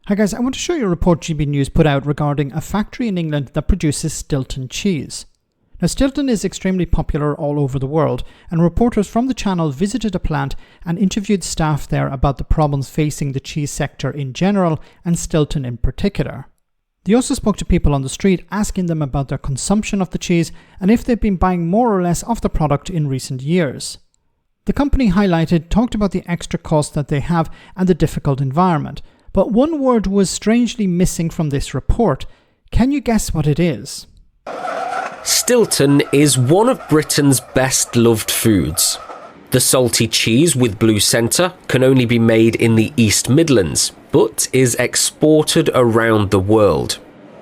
Hi guys, I want to show you a report GB News put out regarding a factory in England that produces Stilton cheese. Now Stilton is extremely popular all over the world, and reporters from the channel visited a plant and interviewed staff there about the problems facing the cheese sector in general and Stilton in particular. They also spoke to people on the street asking them about their consumption of the cheese and if they've been buying more or less of the product in recent years. The company talked about the extra costs that they have and the difficult environment. But one word was strangely missing from this report. Can you guess what it is? Stilton is one of Britain's best loved foods. The salty cheese with blue centre can only be made in the East Midlands, but is exported around the world.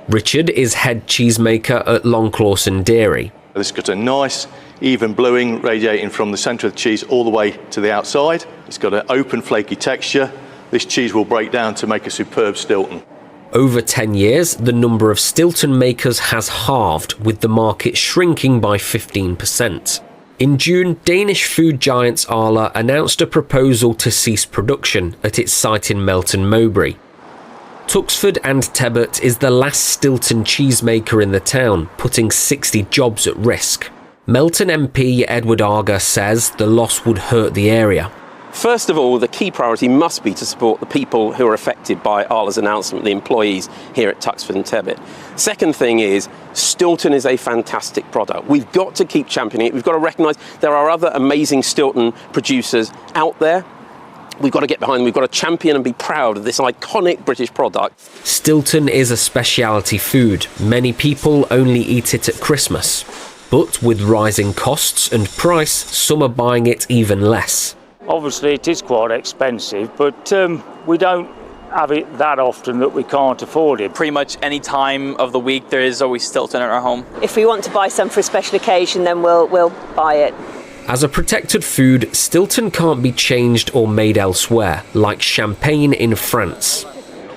Richard is head cheesemaker at Longclawson Dairy. This has got a nice, even bluing radiating from the centre of the cheese all the way to the outside. It's got an open, flaky texture. This cheese will break down to make a superb Stilton. Over 10 years, the number of Stilton makers has halved, with the market shrinking by 15%. In June, Danish food giant Arla announced a proposal to cease production at its site in Melton Mowbray. Tuxford and Tebutt is the last Stilton cheesemaker in the town, putting 60 jobs at risk. Melton MP Edward Arga says the loss would hurt the area. First of all, the key priority must be to support the people who are affected by Arla's announcement, the employees here at Tuxford and Tebutt. Second thing is, Stilton is a fantastic product. We've got to keep championing it. We've got to recognise there are other amazing Stilton producers out there. We've got to get behind them. We've got to champion and be proud of this iconic British product. Stilton is a speciality food. Many people only eat it at Christmas. But with rising costs and price, some are buying it even less. Obviously it is quite expensive, but we don't have it that often that we can't afford it. Pretty much any time of the week there is always Stilton at our home. If we want to buy some for a special occasion, then we'll buy it. As a protected food, Stilton can't be changed or made elsewhere, like champagne in France.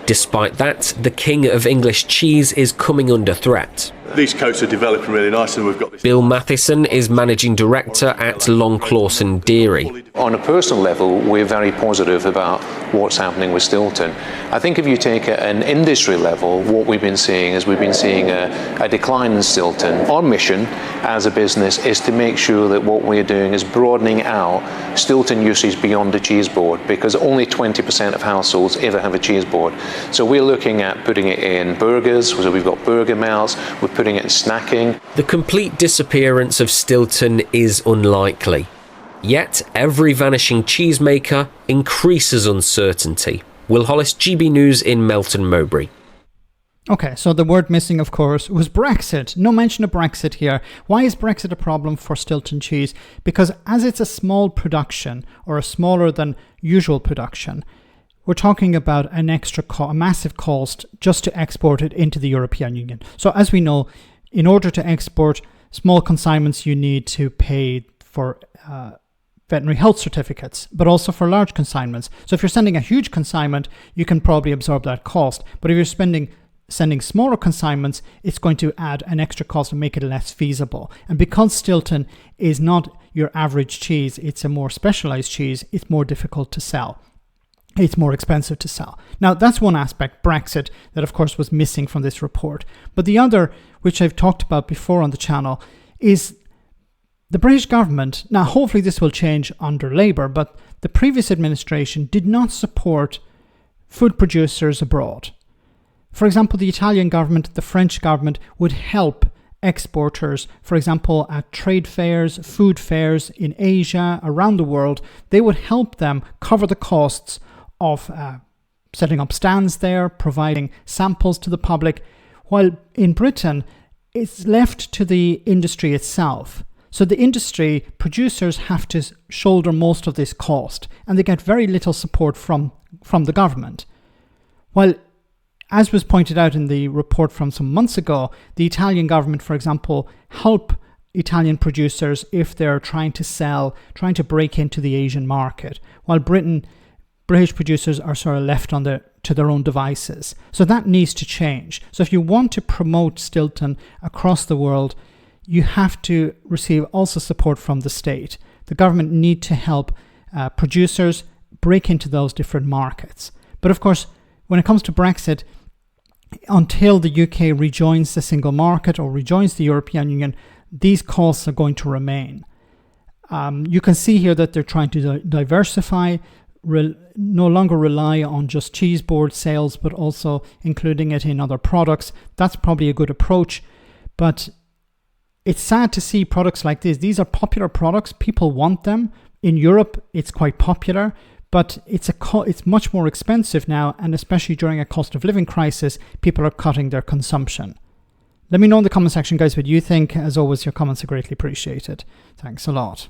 Despite that, the king of English cheese is coming under threat. These coats are developing really nice, and we've got this. Bill Mathieson is managing director at Longclawson Dairy. On a personal level, we're very positive about what's happening with Stilton. I think if you take an industry level, what we've been seeing is a decline in Stilton. Our mission as a business is to make sure that what we're doing is broadening out Stilton usage beyond the cheese board, because only 20% of households ever have a cheese board. So we're looking at putting it in burgers, so we've got burger melts, we're putting it in snacking. The complete disappearance of Stilton is unlikely. Yet, every vanishing cheesemaker increases uncertainty. Will Hollis, GB News in Melton Mowbray. Okay, so the word missing, of course, was Brexit. No mention of Brexit here. Why is Brexit a problem for Stilton cheese? Because as it's a small production, or a smaller than usual production, we're talking about a massive cost just to export it into the European Union. So as we know, in order to export small consignments, you need to pay for veterinary health certificates, but also for large consignments. So if you're sending a huge consignment, you can probably absorb that cost. But if you're sending smaller consignments, it's going to add an extra cost and make it less feasible. And because Stilton is not your average cheese, it's a more specialized cheese, it's more difficult to sell. It's more expensive to sell. Now, that's one aspect, Brexit, that of course was missing from this report. But the other, which I've talked about before on the channel, is the British government. Now, hopefully this will change under Labour, but the previous administration did not support food producers abroad. For example, the Italian government, the French government would help exporters, for example, at trade fairs, food fairs in Asia, around the world. They would help them cover the costs of setting up stands there, providing samples to the public, while in Britain, it's left to the industry itself. So the industry producers have to shoulder most of this cost, and they get very little support from the government. While, as was pointed out in the report from some months ago, the Italian government, for example, help Italian producers if they're trying to break into the Asian market, while British producers are sort of left to their own devices. So that needs to change. So if you want to promote Stilton across the world, you have to receive also support from the state. The government need to help producers break into those different markets. But of course, when it comes to Brexit, until the UK rejoins the single market or rejoins the European Union, these costs are going to remain. You can see here that they're trying to diversify, no longer rely on just cheese board sales, but also including it in other products. That's probably a good approach. But it's sad to see products like this. These are popular products. People want them. In Europe, it's quite popular, but it's much more expensive now, and especially during a cost of living crisis, people are cutting their consumption. Let me know in the comment section, guys, what you think. As always, your comments are greatly appreciated. Thanks a lot.